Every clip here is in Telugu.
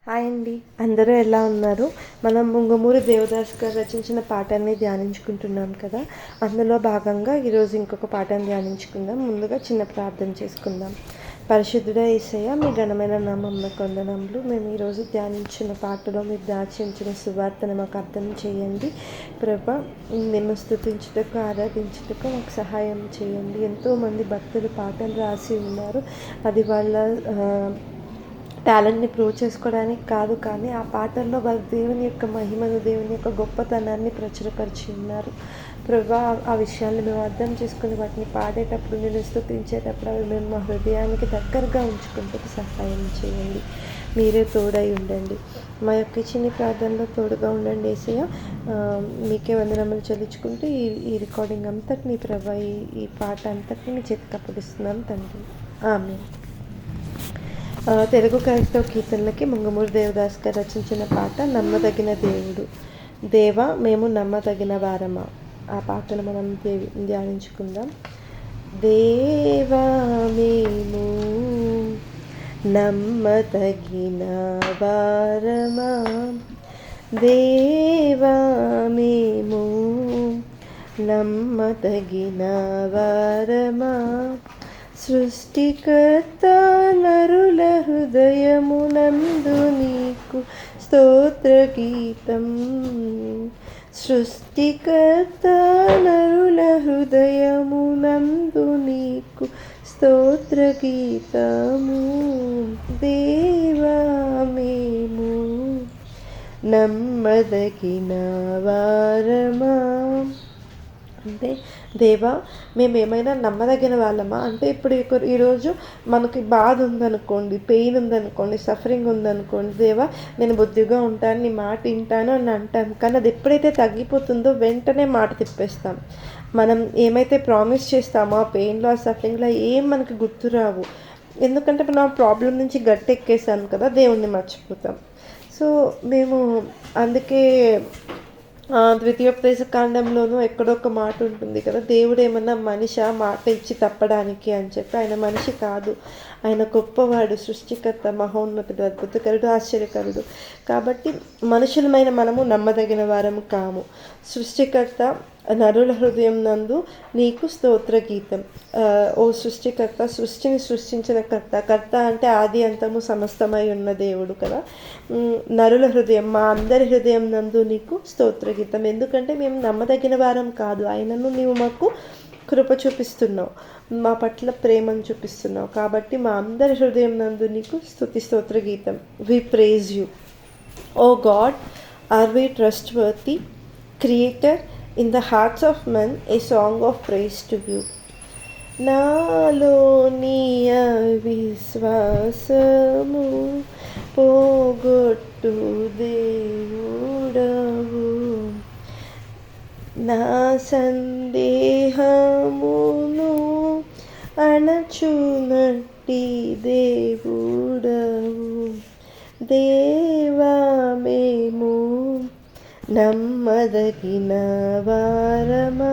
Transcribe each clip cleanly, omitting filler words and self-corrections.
హాయ్ అండి, అందరూ ఎలా ఉన్నారు? మనం ముంగమూరి దేవదాస్ గారు రచించిన పాఠాన్ని ధ్యానించుకుంటున్నాం కదా. అందులో భాగంగా ఈరోజు ఇంకొక పాఠాన్ని ధ్యానించుకుందాం. ముందుగా చిన్న ప్రార్థన చేసుకుందాం. పరిశుద్ధుడ యేసయ్య, మీ ఘనమైన నామమునకు వందనములు. మేము ఈరోజు ధ్యానించిన పాటలో మీరు దాచించిన సువార్తను మాకు అర్థం చేయండి ప్రభా. మేము స్తుతించుటకు, ఆరాధించుటకు మాకు సహాయం చేయండి. ఎంతోమంది భక్తులు పాటలు రాసి ఉన్నారు. అది వాళ్ళ టాలెంట్ని ప్రూవ్ చేసుకోవడానికి కాదు, కానీ ఆ పాటల్లో వాళ్ళు దేవుని యొక్క మహిమను, దేవుని యొక్క గొప్పతనాన్ని ప్రచురపరిచి ఉన్నారు ప్రభా. ఆ విషయాన్ని మేము అర్థం చేసుకుని వాటిని పాడేటప్పుడు, నేను స్తుతించేటప్పుడు అవి మేము మా హృదయానికి దగ్గరగా ఉంచుకుంటూ సహాయం చేయండి. మీరే తోడై ఉండండి. మా యొక్క చిన్ని ప్రార్థనలో తోడుగా ఉండండి యేసయ్య. మీకే వందనములు చెల్లించుకుంటూ ఈ రికార్డింగ్ అంతటినీ ప్రభా, ఈ పాట అంతటినీ మీ చేతికి అప్పగిస్తున్నాం తండ్రి. ఆమేన్. తెలుగు క్రైస్తవ కీర్తనలకి ముంగమూరి దేవదాస్ గారు రచించిన పాట నమ్మదగిన దేవుడు. దేవా మేము నమ్మదగిన వారమా, ఆ పాటను మనం ధ్యానించుకుందాం. దేవా మేము నమ్మదగిన వారమా, దేవా మేము నమ్మదగిన వారమా, సృష్టికర్త నరుల హృదయమునందు నీకు స్తోత్ర గీతం, సృష్టికర్త నరుల హృదయమునందు నీకు స్తోత్ర గీతము. దేవా మేము నమ్మదగిన వారమా అంటే, దేవా మేము ఏమైనా నమ్మదగిన వాళ్ళమా అంటే, ఇప్పుడు ఈరోజు మనకి బాధ ఉందనుకోండి, పెయిన్ ఉందనుకోండి, సఫరింగ్ ఉందనుకోండి, దేవా నేను బుద్ధిగా ఉంటాను, నీ మాట వింటాను అని అంటాం. కానీ అది ఎప్పుడైతే తగ్గిపోతుందో వెంటనే మాట తిప్పేస్తాం. మనం ఏమైతే ప్రామిస్ చేస్తామో ఆ పెయిన్లో, ఆ సఫరింగ్లో ఏం మనకి గుర్తురావు. ఎందుకంటే మనం ఆ ప్రాబ్లం నుంచి గట్టెక్కేసాం కదా, దేవుణ్ణి మర్చిపోతాం. సో మేము అందుకే ద్వితీయోపదేశ కాండంలోనూ ఎక్కడో ఒక మాట ఉంటుంది కదా, దేవుడు ఏమన్నా మనిషి మాట ఇచ్చి తప్పడానికి అని చెప్పి. ఆయన మనిషి కాదు, ఆయన గొప్పవాడు, సృష్టికర్త, మహోన్నతుడు, అద్భుతకరుడు, ఆశ్చర్యకరుడు. కాబట్టి మనుషులమైన మనము నమ్మదగిన వారము కాము. సృష్టికర్త నరుల హృదయం నందు నీకు స్తోత్ర గీతం. ఓ సృష్టికర్త, సృష్టిని సృష్టించిన కర్త అంటే ఆది అంతము సమస్తమై ఉన్న దేవుడు కదా. నరుల హృదయం, మా అందరి హృదయం నందు నీకు స్తోత్ర గీతం. ఎందుకంటే మేము నమ్మదగిన వారం కాదు, ఆయనను నీవు మాకు కృప చూపిస్తున్నావు, మా పట్ల ప్రేమను చూపిస్తున్నావు. కాబట్టి మా అందరి హృదయం నందు నీకు స్తుతి స్తోత్ర గీతం. We praise you O God, are we trustworthy, creator in the hearts of men, a song of praise to you. నాలోని అవిశ్వాసము పోగొట్టు దేవుడవు, నా సందేహమును అణచునట్టి దేవుడవు. దేవా మేము నమ్మదగిన వారమా,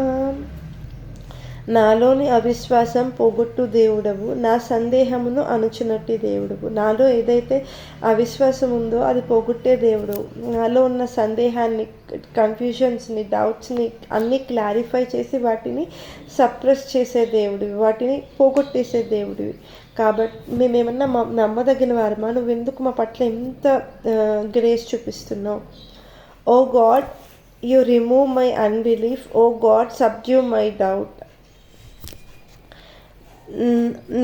నాలోని అవిశ్వాసం పోగొట్టు దేవుడవు, నా సందేహమును అణుచునట్టి దేవుడవు. నాలో ఏదైతే అవిశ్వాసం ఉందో అది పోగొట్టే దేవుడు. నాలో ఉన్న సందేహాన్ని, కన్ఫ్యూజన్స్ని, డౌట్స్ని అన్నీ క్లారిఫై చేసి వాటిని సప్రెస్ చేసే దేవుడివి, వాటిని పోగొట్టేసే దేవుడివి. కాబట్టి మేమేమన్నా నమ్మదగిన వారమా, నువ్వెందుకు మా పట్ల ఎంత grace చూపిస్తున్నావు. O God, you remove my unbelief. O God, subdue my doubt.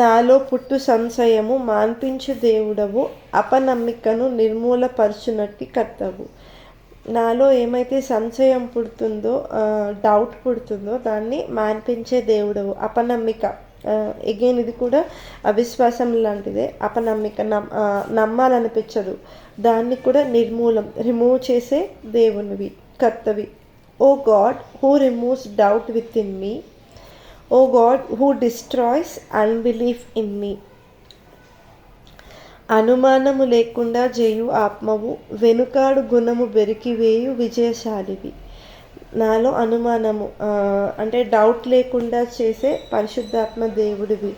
నాలో పుట్టు సంశయము మాన్పించు దేవుడవు, అపనమ్మికను నిర్మూలపరచునట్టి కర్తవు. నాలో ఏమైతే సంశయం పుడుతుందో, డౌట్ పుడుతుందో దాన్ని మాన్పించే దేవుడవు. అపనమ్మిక, ఎగైన్ ఇది కూడా అవిశ్వాసం లాంటిదే. అపనమ్మిక, నమ్మాలనిపించదు, దాన్ని కూడా రిమూవ్ చేసే దేవునివి, కర్తవి. O God, who removes doubt within me. O God, who destroys unbelief in me. అనుమానము లేకుండా జయు ఆత్మవు, వెనుకాడు గుణము బెరికివేయు విజయశాలివి. నాలో అనుమానము అంటే డౌట్ లేకుండా చేసే పరిశుద్ధాత్మ దేవుడివి.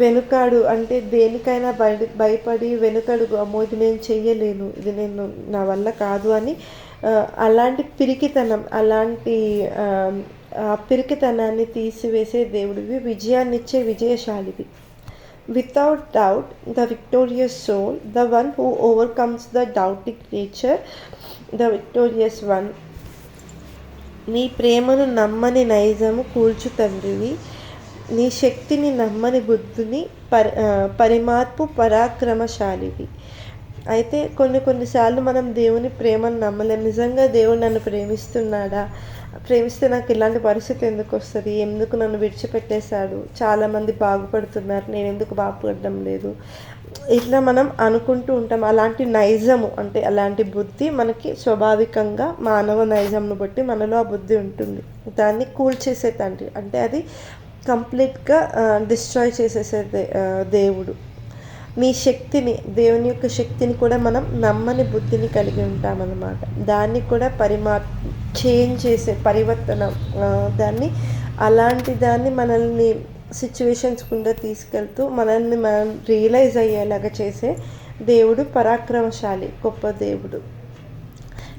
వెనుకాడు అంటే దేనికైనా భయపడి వెనుకడుగు, అమ్మో ఇది నేను చెయ్యలేను, ఇది నేను నా వల్ల కాదు అని అలాంటి పిరికితనం, అలాంటి పిరికితనాన్ని తీసివేసే దేవుడివి, విజయాన్నిచ్చే విజయశాలివి. Without doubt, the victorious soul, the one who overcomes the doubting nature, the victorious one. నీ ప్రేమను నమ్మని నైజము కూల్చు తండ్రివి, నీ శక్తిని నమ్మని బుద్ధిని పరిమార్పు పరాక్రమశాలివి. అయితే కొన్నిసార్లు మనం దేవుని ప్రేమను నమ్మలేం. నిజంగా దేవుడు నన్ను ప్రేమిస్తే నాకు ఇలాంటి పరిస్థితి ఎందుకు వస్తుంది, ఎందుకు నన్ను విడిచిపెట్టేశాడు, చాలామంది బాగుపడుతున్నారు, నేను ఎందుకు బాగుపడడం లేదు, ఇట్లా మనం అనుకుంటూ ఉంటాం. అలాంటి నైజము అంటే అలాంటి బుద్ధి మనకి స్వాభావికంగా మానవ నైజంను బట్టి మనలో ఆ బుద్ధి ఉంటుంది. దాన్ని కూల్చేసే తండ్రి అంటే అది కంప్లీట్గా డిస్ట్రాయ్ చేసేసే దేవుడు. నీ శక్తిని, దేవుని యొక్క శక్తిని కూడా మనం నమ్మని బుద్ధిని కలిగి ఉంటామన్నమాట. దాన్ని కూడా చేంజ్ చేసే పరివర్తన, అలాంటి దాన్ని మనల్ని సిచ్యువేషన్స్ కింద తీసుకెళ్తూ మనల్ని మనం రియలైజ్ అయ్యేలాగా చేసే దేవుడు పరాక్రమశాలి, గొప్ప దేవుడు.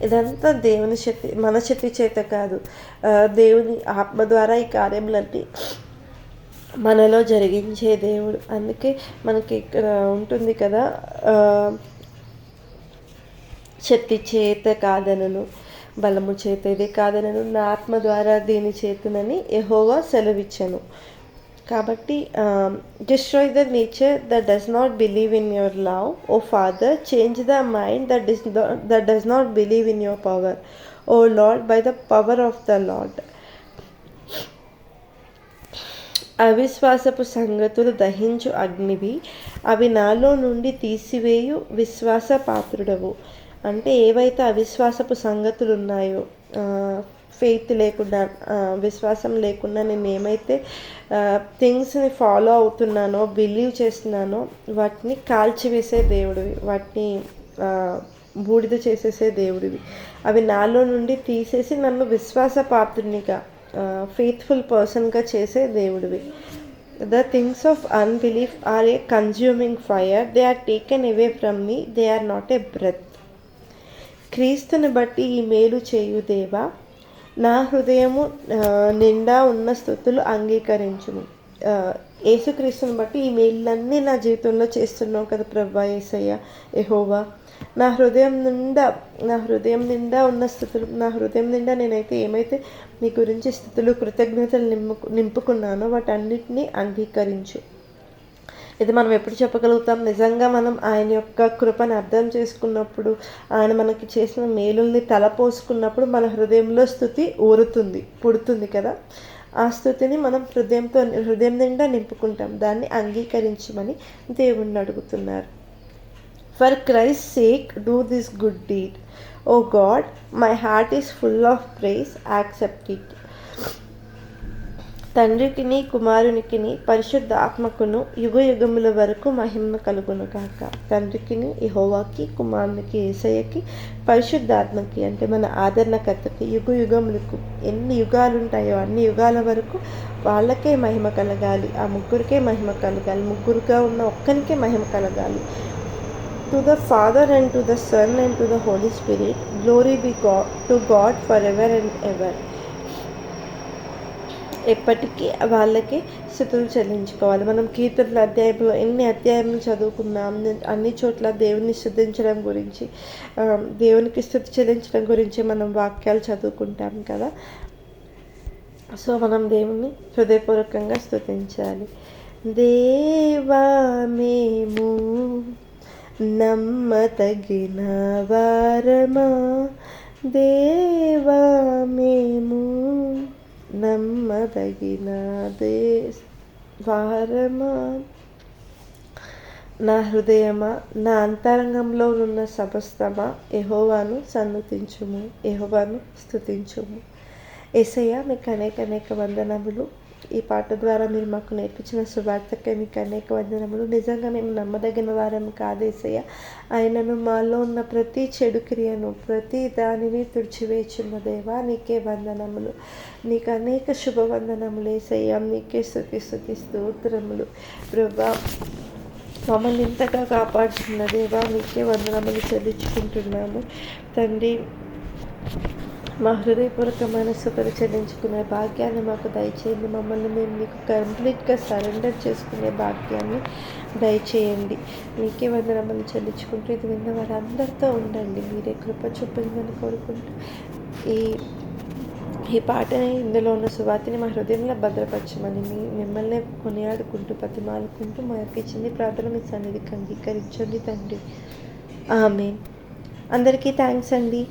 ఇదంతా దేవుని శక్తి, మన శక్తి చేత కాదు, దేవుని ఆత్మ ద్వారా ఈ కార్యములన్నీ మనలో జరిగించే దేవుడు. అందుకే మనకి ఇక్కడ ఉంటుంది కదా, శక్తి చేత కాదనను, బలము చేత ఇది కాదనను, నా ఆత్మ ద్వారా దీని చేతునని యెహోవా సెలవిచ్చెను. కాబట్టి destroy the nature that does not believe in your love, O father change the mind that does not believe in your power, O lord by the power of the lord. అవిశ్వాసపు సంగతులు దహించు అగ్నివి, అవి నాలో నుండి తీసివేయు విశ్వాస పాత్రుడవు. అంటే ఏవైతే అవిశ్వాసపు సంగతులు ఉన్నాయో, ఫెయిత్ లేకుండా, విశ్వాసం లేకుండా నేను ఏమైతే థింగ్స్ని ఫాలో అవుతున్నానో, బిలీవ్ చేస్తున్నానో, వాటిని కాల్చివేసే దేవుడివి, వాటిని బూడిద చేసేసే దేవుడివి. అవి నాలో నుండి తీసేసి నన్ను విశ్వాస పాత్రునిగా, ఫెయిత్ఫుల్ పర్సన్గా చేసే దేవుడివి. The things of unbelief are a consuming fire, they are taken away from me, they are not a breath. క్రీస్తుని బట్టి ఈ మేలు చేయు దేవా, నా హృదయము నిండా ఉన్న స్థుతులు అంగీకరించుము. యేసుక్రీస్తుని బట్టి ఈ మేలులన్నీ నా జీవితంలో చేస్తున్నావు కదా ప్రభువా యేసయ్య యెహోవా. నా హృదయం నిండా ఉన్న స్థుతులు, నా హృదయం నిండా నేనైతే ఏమైతే నీ గురించి స్థుతులు కృతజ్ఞతలు నింపుకున్నానో వాటన్నిటినీ అంగీకరించు. ఇది మనం ఎప్పుడు చెప్పగలుగుతాం? నిజంగా మనం ఆయన యొక్క కృపను అర్థం చేసుకున్నప్పుడు, ఆయన మనకి చేసిన మేలుల్ని తలపోసుకున్నప్పుడు మన హృదయంలో స్తుతి పుడుతుంది కదా. ఆ స్థుతిని మనం హృదయం నిండా నింపుకుంటాం. దాన్ని అంగీకరించమని దేవుణ్ణి అడుగుతున్నారు. For Christ's sake, do this good deed. O God, my heart is full of praise, accept it. తండ్రికిని కుమారునికిని పరిశుద్ధ ఆత్మకును యుగ యుగముల వరకు మహిమ కలుగును కాక. తండ్రికిని యెహోవాకి, కుమారునికి యేసయ్యకి, పరిశుద్ధాత్మకి అంటే మన ఆదరణకర్తకి యుగ యుగములకు, ఎన్ని యుగాలు ఉంటాయో అన్ని యుగాల వరకు వాళ్ళకే మహిమ కలగాలి. ఆ ముగ్గురికే మహిమ కలగాలి. ముగ్గురుగా ఉన్న ఒక్కరికే మహిమ కలగాలి. To the Father and to the Son and to the Holy Spirit, glory be to God forever and ever. ఎప్పటికీ వాళ్ళకి స్తుతులు చెల్లించుకోవాలి. మనం కీర్తనల అధ్యాయంలో ఎన్ని అధ్యాయాలు చదువుకున్నాం, అన్ని చోట్ల దేవుని స్తుతించడం గురించి, దేవునికి స్తుతి చెల్లించడం గురించి మనం వాక్యాలు చదువుకుంటాం కదా. సో మనం దేవుని హృదయపూర్వకంగా స్తుతించాలి. దేవా మేము నమ్మతగిన వారమా, దేవా మేము నమ్మదగిన వారమా, నా హృదయమా, నా అంతరంగంలో ఉన్న సమస్తమా యెహోవాను సన్నుతించుము, యెహోవాను స్తుతించుము. యేసయ్య మీకు అనేక వందనములు. ఈ పాట ద్వారా మీరు మాకు నేర్పించిన సువార్తకై మీకు అనేక వందనములు. నిజంగా మేము నమ్మదగిన వారం కాదేసయ్య. ఆయనను మాలో ఉన్న ప్రతి చెడు క్రియను ప్రతి దానిని తుడిచివేయుచున్న దేవా నీకే వందనములు. నీకు అనేక శుభవందనములు యేసయ్య. నీకే స్తుతి స్తోత్రములు ప్రభువా. మమ్మల్ని ఇంతగా కాపాడుతున్న దేవా నీకే వందనములు చెల్లించుకుంటున్నాము తండ్రి. మా హృదయపూర్వకమైన స్తుతులు చెల్లించుకునే భాగ్యాన్ని మాకు దయచేయండి. మమ్మల్ని మేము మీకు కంప్లీట్గా సరెండర్ చేసుకునే భాగ్యాన్ని దయచేయండి. మీకే వందనములు చెల్లించుకుంటూ ఇది విన్న వారందరితో ఉండండి. మీరే కృప చూపిందని కోరుకుంటూ ఈ పాటని ఇందులో ఉన్న సువార్తని మా హృదయంలో భద్రపరచమని మిమ్మల్ని కొనియాడుకుంటూ బతిమాలుకుంటూ మా యొక్క ఇచ్చింది ప్రార్థన మీ సన్నిధికి అంగీకరించండి తండ్రి. ఆమేన్. అందరికీ థ్యాంక్స్ అండి.